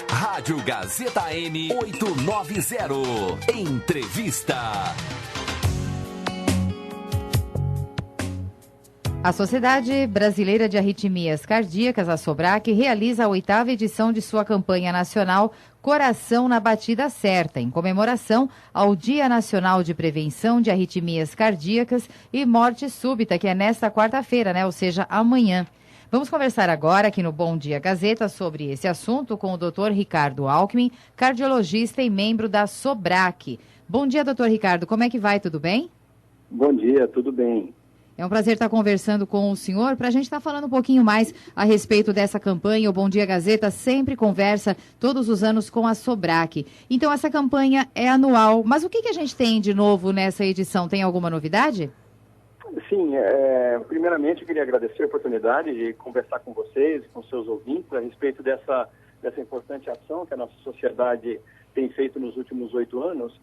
Rádio Gazeta AM 890. Entrevista. A Sociedade Brasileira de Arritmias Cardíacas, a SOBRAC, realiza a 8ª edição de sua campanha nacional Coração na Batida Certa, em comemoração ao Dia Nacional de Prevenção de Arritmias Cardíacas e Morte Súbita, que é nesta quarta-feira, né? Ou seja, amanhã. Vamos conversar agora aqui no Bom Dia Gazeta sobre esse assunto com o Dr. Ricardo Alckmin, cardiologista e membro da SOBRAC. Bom dia, Dr. Ricardo. Como é que vai? Tudo bem? Bom dia, tudo bem. É um prazer estar conversando com o senhor para a gente estar falando um pouquinho mais a respeito dessa campanha. O Bom Dia Gazeta sempre conversa todos os anos com a SOBRAC. Então, essa campanha é anual. Mas o que a gente tem de novo nessa edição? Tem alguma novidade? Sim, primeiramente eu queria agradecer a oportunidade de conversar com vocês, com seus ouvintes, a respeito dessa importante ação que a nossa sociedade tem feito nos últimos 8 anos.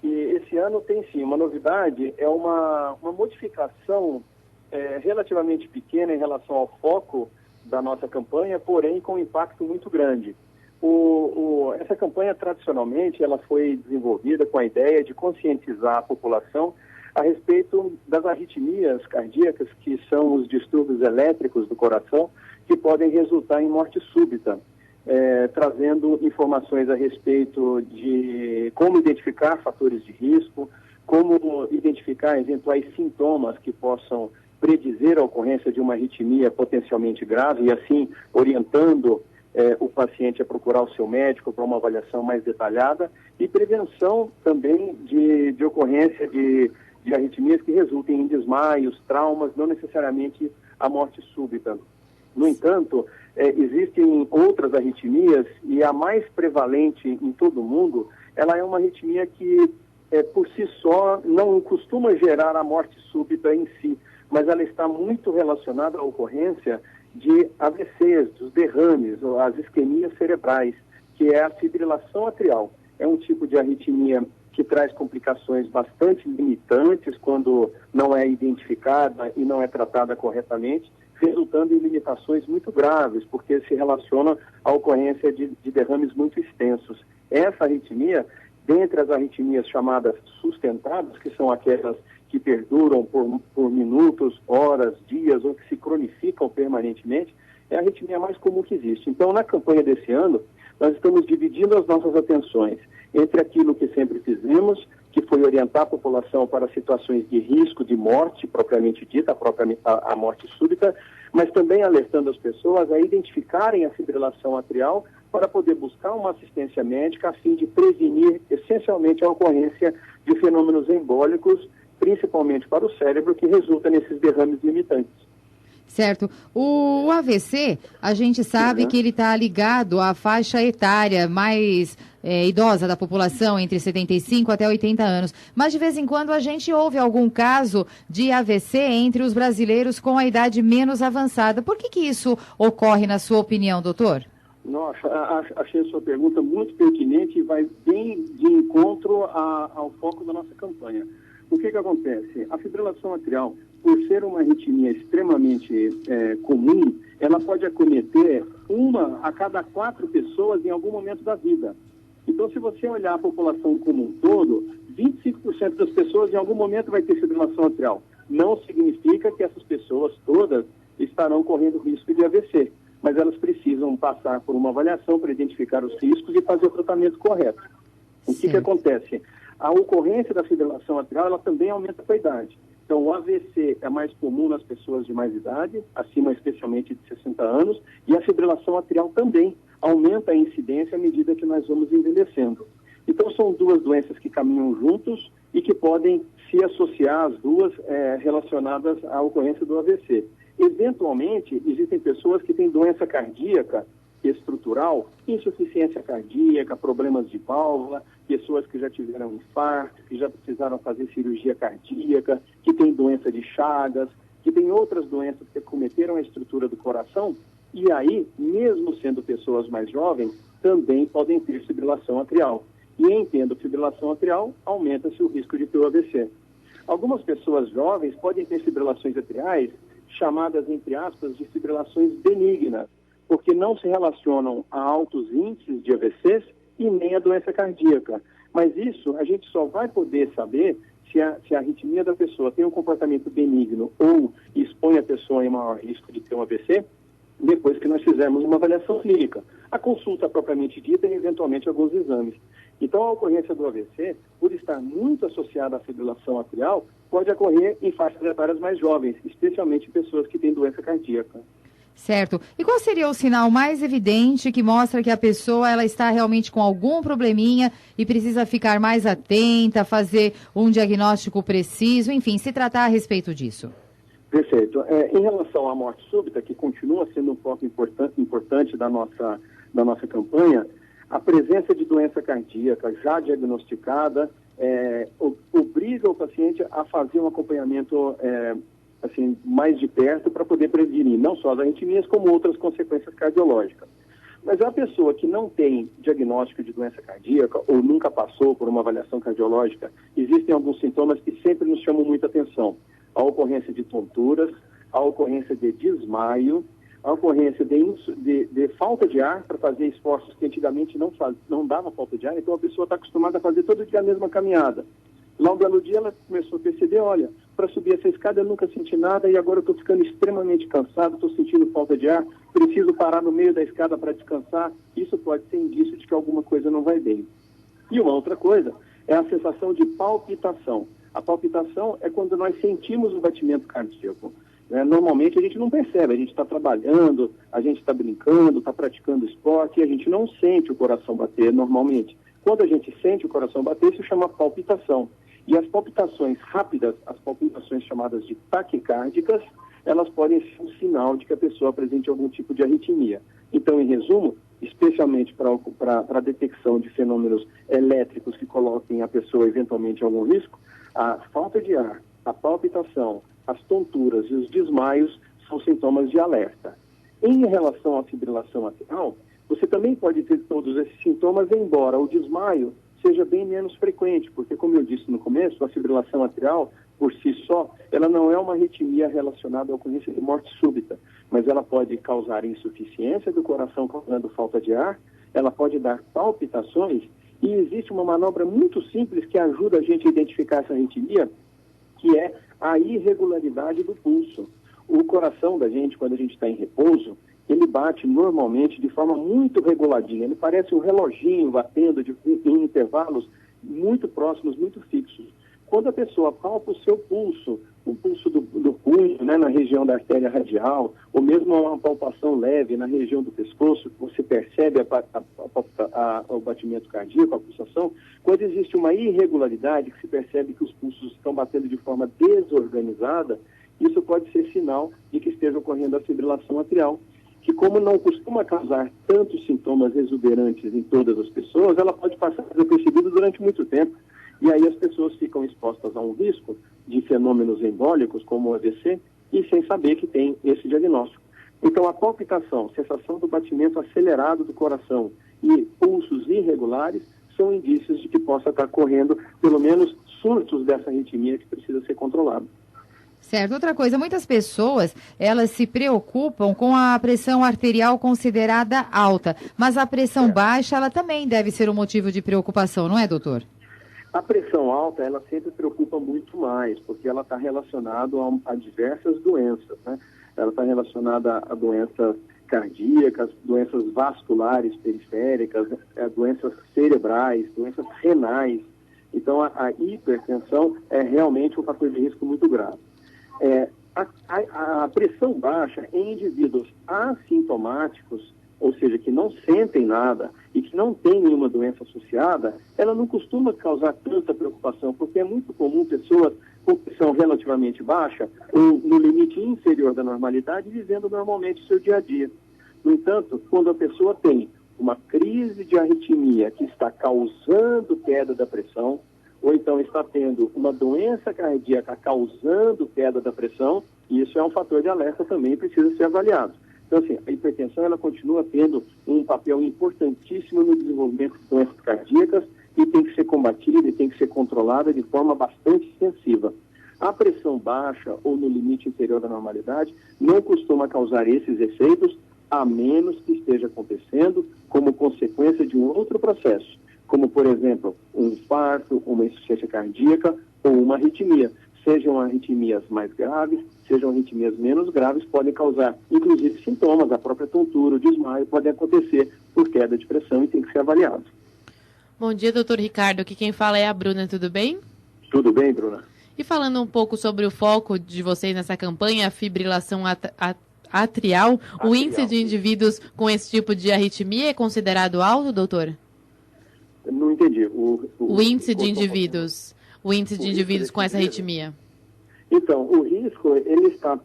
E esse ano tem sim uma novidade, é uma modificação relativamente pequena em relação ao foco da nossa campanha, porém com um impacto muito grande. Essa campanha, tradicionalmente, ela foi desenvolvida com a ideia de conscientizar a população a respeito das arritmias cardíacas, que são os distúrbios elétricos do coração, que podem resultar em morte súbita. Trazendo informações a respeito de como identificar fatores de risco, como identificar eventuais sintomas que possam predizer a ocorrência de uma arritmia potencialmente grave e assim orientando o paciente a procurar o seu médico para uma avaliação mais detalhada e prevenção também de ocorrência de arritmias que resultem em desmaios, traumas, não necessariamente a morte súbita. No entanto, existem outras arritmias e a mais prevalente em todo o mundo, ela é uma arritmia que, por si só, não costuma gerar a morte súbita em si, mas ela está muito relacionada à ocorrência de AVCs, dos derrames, ou as isquemias cerebrais, que é a fibrilação atrial. É um tipo de arritmia que traz complicações bastante limitantes quando não é identificada e não é tratada corretamente, resultando em limitações muito graves, porque se relaciona à ocorrência de derrames muito extensos. Essa arritmia, dentre as arritmias chamadas sustentadas, que são aquelas que perduram por minutos, horas, dias, ou que se cronificam permanentemente, é a arritmia mais comum que existe. Então, na campanha desse ano, nós estamos dividindo as nossas atenções entre aquilo que sempre fizemos, que foi orientar a população para situações de risco de morte, propriamente dita, a morte súbita, mas também alertando as pessoas a identificarem a fibrilação atrial para poder buscar uma assistência médica a fim de prevenir, essencialmente, a ocorrência de fenômenos embólicos, principalmente para o cérebro, que resulta nesses derrames limitantes. Certo. O AVC, a gente sabe que ele está ligado à faixa etária mais idosa da população, entre 75 até 80 anos. Mas, de vez em quando, a gente ouve algum caso de AVC entre os brasileiros com a idade menos avançada. Por que isso ocorre, na sua opinião, doutor? Nossa, achei a sua pergunta muito pertinente e vai bem de encontro ao foco da nossa campanha. O que acontece? A fibrilação atrial, por ser uma arritmia extremamente comum, ela pode acometer 1 a cada 4 pessoas em algum momento da vida. Então, se você olhar a população como um todo, 25% das pessoas em algum momento vai ter fibrilação atrial. Não significa que essas pessoas todas estarão correndo risco de AVC, mas elas precisam passar por uma avaliação para identificar os riscos e fazer o tratamento correto. O que acontece? A ocorrência da fibrilação atrial, ela também aumenta com a idade. Então, o AVC é mais comum nas pessoas de mais idade, acima especialmente de 60 anos, e a fibrilação atrial também aumenta a incidência à medida que nós vamos envelhecendo. Então, são duas doenças que caminham juntos e que podem se associar as duas relacionadas à ocorrência do AVC. Eventualmente, existem pessoas que têm doença cardíaca estrutural, insuficiência cardíaca, problemas de válvula, pessoas que já tiveram infarto, que já precisaram fazer cirurgia cardíaca, que têm doença de Chagas, que têm outras doenças que acometeram a estrutura do coração, e aí, mesmo sendo pessoas mais jovens, também podem ter fibrilação atrial. E em tendo fibrilação atrial, aumenta-se o risco de ter o AVC. Algumas pessoas jovens podem ter fibrilações atriais chamadas, entre aspas, de fibrilações benignas, porque não se relacionam a altos índices de AVCs e nem a doença cardíaca. Mas isso a gente só vai poder saber se a arritmia da pessoa tem um comportamento benigno ou expõe a pessoa em maior risco de ter um AVC, depois que nós fizermos uma avaliação clínica. A consulta propriamente dita e, eventualmente, alguns exames. Então, a ocorrência do AVC, por estar muito associada à fibrilação atrial, pode ocorrer em faixas etárias mais jovens, especialmente em pessoas que têm doença cardíaca. Certo. E qual seria o sinal mais evidente que mostra que a pessoa ela está realmente com algum probleminha e precisa ficar mais atenta, fazer um diagnóstico preciso, enfim, se tratar a respeito disso? Perfeito. Em relação à morte súbita, que continua sendo um foco importante da nossa campanha, a presença de doença cardíaca já diagnosticada obriga o paciente a fazer um acompanhamento mais de perto para poder prevenir não só as arritmias, como outras consequências cardiológicas. Mas a pessoa que não tem diagnóstico de doença cardíaca ou nunca passou por uma avaliação cardiológica, existem alguns sintomas que sempre nos chamam muita atenção. A ocorrência de tonturas, a ocorrência de desmaio, a ocorrência de falta de ar para fazer esforços que antigamente não dava falta de ar, então a pessoa está acostumada a fazer todo dia a mesma caminhada. Lá um belo dia ela começou a perceber, olha, para subir essa escada eu nunca senti nada e agora eu estou ficando extremamente cansado, estou sentindo falta de ar, preciso parar no meio da escada para descansar. Isso pode ser indício de que alguma coisa não vai bem. E uma outra coisa é a sensação de palpitação. A palpitação é quando nós sentimos o batimento cardíaco. Normalmente a gente não percebe, a gente está trabalhando, a gente está brincando, está praticando esporte e a gente não sente o coração bater normalmente. Quando a gente sente o coração bater, isso chama palpitação. E as palpitações rápidas, as palpitações chamadas de taquicárdicas, elas podem ser um sinal de que a pessoa apresente algum tipo de arritmia. Então, em resumo, especialmente para a detecção de fenômenos elétricos que coloquem a pessoa eventualmente em algum risco, a falta de ar, a palpitação, as tonturas e os desmaios são sintomas de alerta. Em relação à fibrilação atrial, você também pode ter todos esses sintomas, embora o desmaio seja bem menos frequente, porque, como eu disse no começo, a fibrilação atrial, por si só, ela não é uma arritmia relacionada à ocorrência de morte súbita, mas ela pode causar insuficiência do coração causando falta de ar, ela pode dar palpitações, e existe uma manobra muito simples que ajuda a gente a identificar essa arritmia, que é a irregularidade do pulso. O coração da gente, quando a gente está em repouso, ele bate normalmente de forma muito reguladinha. Ele parece um reloginho batendo em intervalos muito próximos, muito fixos. Quando a pessoa palpa o seu pulso, o pulso do punho, na região da artéria radial, ou mesmo uma palpação leve na região do pescoço, você percebe o batimento cardíaco, a pulsação. Quando existe uma irregularidade, que se percebe que os pulsos estão batendo de forma desorganizada, isso pode ser sinal de que esteja ocorrendo a fibrilação atrial, que, como não costuma causar tantos sintomas exuberantes em todas as pessoas, ela pode passar desapercebida durante muito tempo. E aí as pessoas ficam expostas a um risco de fenômenos embólicos, como o AVC, e sem saber que tem esse diagnóstico. Então, a palpitação, sensação do batimento acelerado do coração e pulsos irregulares são indícios de que possa estar correndo, pelo menos, surtos dessa arritmia que precisa ser controlada. Certo. Outra coisa, muitas pessoas, elas se preocupam com a pressão arterial considerada alta, mas a pressão baixa, ela também deve ser um motivo de preocupação, não é, doutor? A pressão alta, ela sempre preocupa muito mais, porque ela está relacionada a diversas doenças, Ela está relacionada a doenças cardíacas, doenças vasculares periféricas, doenças cerebrais, doenças renais. Então, a hipertensão é realmente um fator de risco muito grave. A pressão baixa em indivíduos assintomáticos, ou seja, que não sentem nada e que não têm nenhuma doença associada, ela não costuma causar tanta preocupação, porque é muito comum pessoas com pressão relativamente baixa ou no limite inferior da normalidade vivendo normalmente o seu dia a dia. No entanto, quando a pessoa tem uma crise de arritmia que está causando queda da pressão, ou então está tendo uma doença cardíaca causando queda da pressão, isso é um fator de alerta também e precisa ser avaliado. Então, assim, a hipertensão, ela continua tendo um papel importantíssimo no desenvolvimento de doenças cardíacas e tem que ser combatida e tem que ser controlada de forma bastante extensiva. A pressão baixa ou no limite inferior da normalidade não costuma causar esses efeitos, a menos que esteja acontecendo como consequência de um outro processo, como, por exemplo, um infarto, uma insuficiência cardíaca ou uma arritmia. Sejam arritmias mais graves, sejam arritmias menos graves, podem causar, inclusive, sintomas, a própria tontura, o desmaio, podem acontecer por queda de pressão e tem que ser avaliado. Bom dia, doutor Ricardo. Aqui quem fala é a Bruna, tudo bem? Tudo bem, Bruna? E falando um pouco sobre o foco de vocês nessa campanha, a fibrilação atrial, o índice de indivíduos com esse tipo de arritmia é considerado alto, doutor? Não entendi. O índice de indivíduos. O índice de indivíduos com essa arritmia. Então, o risco, ele está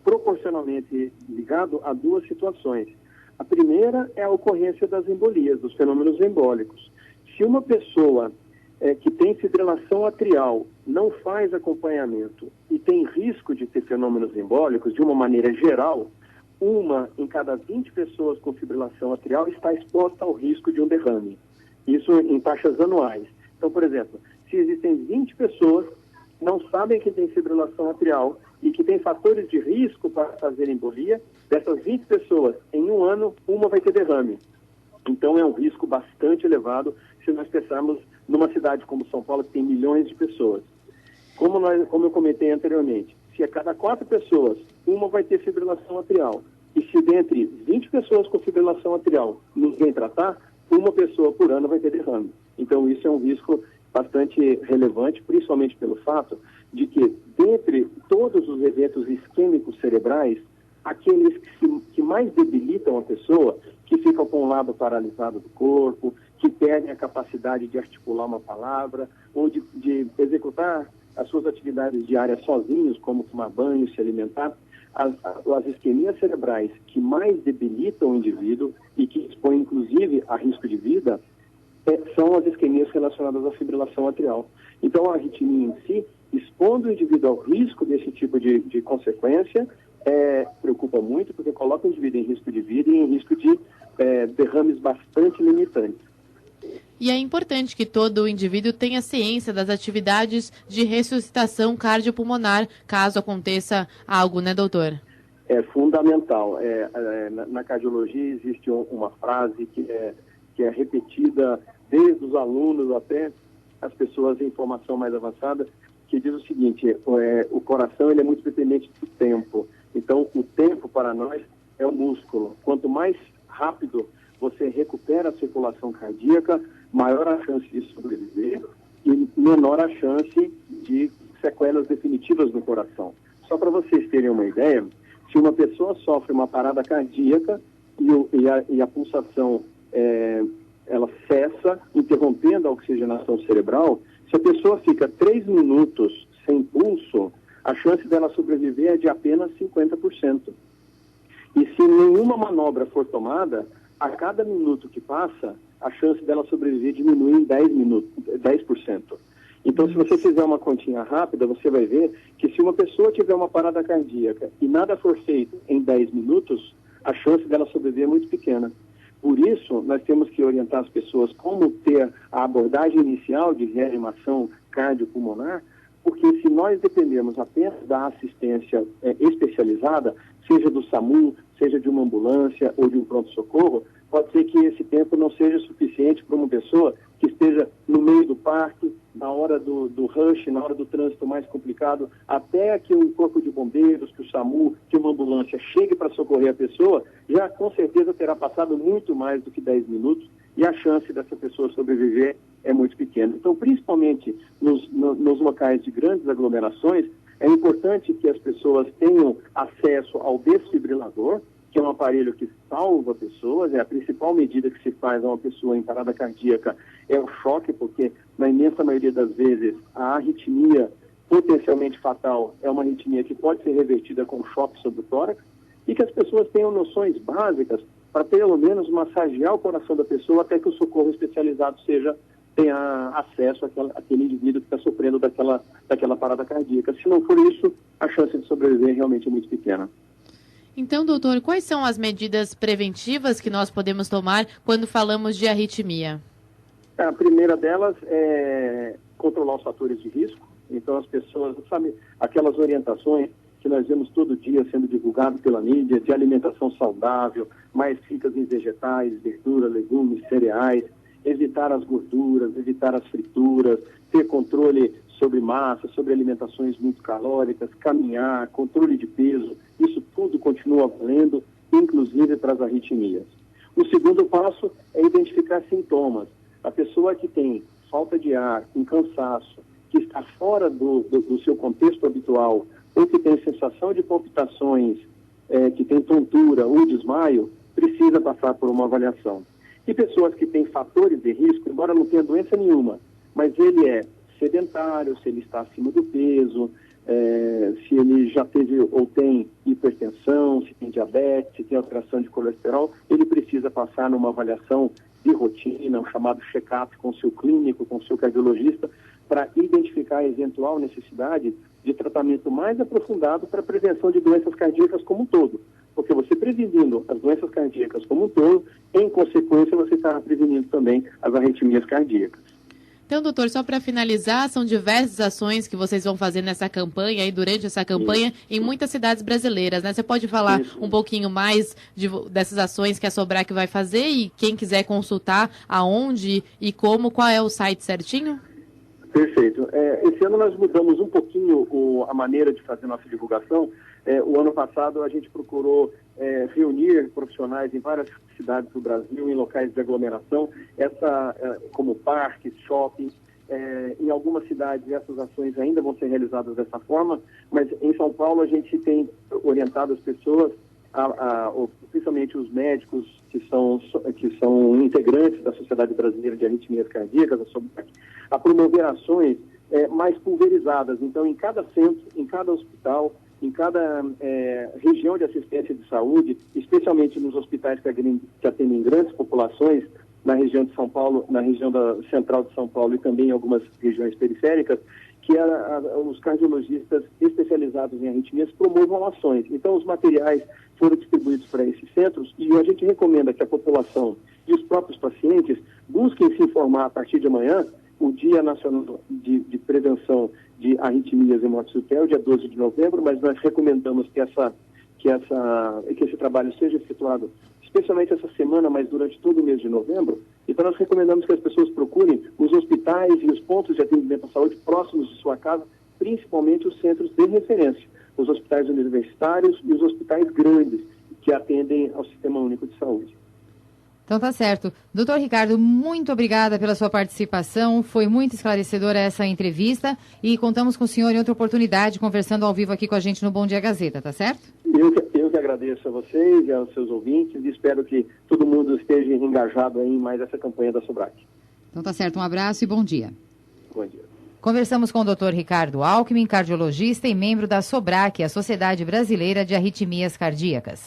proporcionalmente ligado a duas situações. A primeira é a ocorrência das embolias, dos fenômenos embólicos. Se uma pessoa que tem fibrilação atrial não faz acompanhamento e tem risco de ter fenômenos embólicos, de uma maneira geral, uma em cada 20 pessoas com fibrilação atrial está exposta ao risco de um derrame. Isso em taxas anuais. Então, por exemplo, se existem 20 pessoas que não sabem que tem fibrilação atrial e que tem fatores de risco para fazer embolia, dessas 20 pessoas, em um ano, uma vai ter derrame. Então, é um risco bastante elevado se nós pensarmos numa cidade como São Paulo, que tem milhões de pessoas. Como eu comentei anteriormente, se a cada 4 pessoas, uma vai ter fibrilação atrial, e se dentre 20 pessoas com fibrilação atrial nos vem tratar, uma pessoa por ano vai ter derrame. Então, isso é um risco bastante relevante, principalmente pelo fato de que, dentre todos os eventos isquêmicos cerebrais, aqueles que mais debilitam a pessoa, que ficam com o lado paralisado do corpo, que perdem a capacidade de articular uma palavra, ou de executar as suas atividades diárias sozinhos, como tomar banho, se alimentar, as isquemias cerebrais que mais debilitam o indivíduo e que expõem, inclusive, a risco de vida, são as isquemias relacionadas à fibrilação atrial. Então, a arritmia em si, expondo o indivíduo ao risco desse tipo de consequência, preocupa muito, porque coloca o indivíduo em risco de vida e em risco de derrames bastante limitantes. E é importante que todo indivíduo tenha ciência das atividades de ressuscitação cardiopulmonar, caso aconteça algo, né, doutor? É fundamental. Na cardiologia existe uma frase que é repetida desde os alunos até as pessoas em formação mais avançada, que diz o seguinte: o coração ele é muito dependente do tempo. Então, o tempo para nós é o músculo. Quanto mais rápido você recupera a circulação cardíaca, maior a chance de sobreviver e menor a chance de sequelas definitivas no coração. Só para vocês terem uma ideia, se uma pessoa sofre uma parada cardíaca e a pulsação ela cessa, interrompendo a oxigenação cerebral, se a pessoa fica 3 minutos sem pulso, a chance dela sobreviver é de apenas 50%. E se nenhuma manobra for tomada, a cada minuto que passa, a chance dela sobreviver diminui em 10%. Então, se você fizer uma continha rápida, você vai ver que se uma pessoa tiver uma parada cardíaca e nada for feito em 10 minutos, a chance dela sobreviver é muito pequena. Por isso, nós temos que orientar as pessoas como ter a abordagem inicial de reanimação cardiopulmonar, porque se nós dependemos apenas da assistência especializada, seja do SAMU, seja de uma ambulância ou de um pronto-socorro, pode ser que esse tempo não seja suficiente para uma pessoa que esteja no meio do parque, na hora do rush, na hora do trânsito mais complicado, até que um corpo de bombeiros, que o SAMU, que uma ambulância chegue para socorrer a pessoa, já com certeza terá passado muito mais do que 10 minutos e a chance dessa pessoa sobreviver é muito pequena. Então, principalmente nos locais de grandes aglomerações, é importante que as pessoas tenham acesso ao desfibrilador, que é um aparelho que salva pessoas, é a principal medida que se faz a uma pessoa em parada cardíaca, é o choque, porque na imensa maioria das vezes a arritmia potencialmente fatal é uma arritmia que pode ser revertida com choque sobre o tórax, e que as pessoas tenham noções básicas para pelo menos massagear o coração da pessoa até que o socorro especializado tenha acesso àquele indivíduo que está sofrendo daquela parada cardíaca. Se não for isso, a chance de sobreviver realmente é muito pequena. Então, doutor, quais são as medidas preventivas que nós podemos tomar quando falamos de arritmia? A primeira delas é controlar os fatores de risco. Então, as pessoas, sabe, aquelas orientações que nós vemos todo dia sendo divulgado pela mídia, de alimentação saudável, mais ricas em vegetais, verduras, legumes, cereais, evitar as gorduras, evitar as frituras, ter controle sobre massa, sobre alimentações muito calóricas, caminhar, controle de peso, isso tudo continua valendo, inclusive para as arritmias. O segundo passo é identificar sintomas. A pessoa que tem falta de ar, um cansaço, que está fora do seu contexto habitual, ou que tem sensação de palpitações, que tem tontura ou desmaio, precisa passar por uma avaliação. E pessoas que têm fatores de risco, embora não tenha doença nenhuma, mas ele é sedentário, se ele está acima do peso, se ele já teve ou tem hipertensão, se tem diabetes, se tem alteração de colesterol, ele precisa passar numa avaliação de rotina, um chamado check-up com o seu clínico, com o seu cardiologista, para identificar a eventual necessidade de tratamento mais aprofundado para a prevenção de doenças cardíacas como um todo. Porque você prevenindo as doenças cardíacas como um todo, em consequência você está prevenindo também as arritmias cardíacas. Então, doutor, só para finalizar, são diversas ações que vocês vão fazer nessa campanha e durante essa campanha em muitas cidades brasileiras, né? Você pode falar um pouquinho mais dessas ações que a Sobrac vai fazer e quem quiser consultar aonde e como, qual é o site certinho? Perfeito. Esse ano nós mudamos um pouquinho a maneira de fazer nossa divulgação. O ano passado a gente procurou reunir profissionais em várias cidades do Brasil, em locais de aglomeração, como parques, shoppings. Em algumas cidades essas ações ainda vão ser realizadas dessa forma, mas em São Paulo a gente tem orientado as pessoas, principalmente os médicos que são integrantes da Sociedade Brasileira de Arritmias Cardíacas, a SOBRAC, a promover ações mais pulverizadas. Então, em cada centro, em cada hospital, em cada região de assistência de saúde, especialmente nos hospitais que atendem grandes populações, na região de São Paulo, na região central de São Paulo e também em algumas regiões periféricas, que os cardiologistas especializados em arritmias promovam ações. Então, os materiais foram distribuídos para esses centros e a gente recomenda que a população e os próprios pacientes busquem se informar a partir de amanhã, o Dia Nacional de Prevenção de Arritmias e Morte Súbita é o dia 12 de novembro, mas nós recomendamos que esse trabalho seja efetuado especialmente essa semana, mas durante todo o mês de novembro. Então nós recomendamos que as pessoas procurem os hospitais e os pontos de atendimento à saúde próximos de sua casa, principalmente os centros de referência, os hospitais universitários e os hospitais grandes que atendem ao Sistema Único de Saúde. Então tá certo. Doutor Ricardo, muito obrigada pela sua participação. Foi muito esclarecedora essa entrevista e contamos com o senhor em outra oportunidade, conversando ao vivo aqui com a gente no Bom Dia Gazeta, tá certo? Eu que agradeço a vocês e aos seus ouvintes e espero que todo mundo esteja engajado em mais essa campanha da Sobrac. Então tá certo. Um abraço e bom dia. Bom dia. Conversamos com o Dr. Ricardo Alckmin, cardiologista e membro da Sobrac, a Sociedade Brasileira de Arritmias Cardíacas.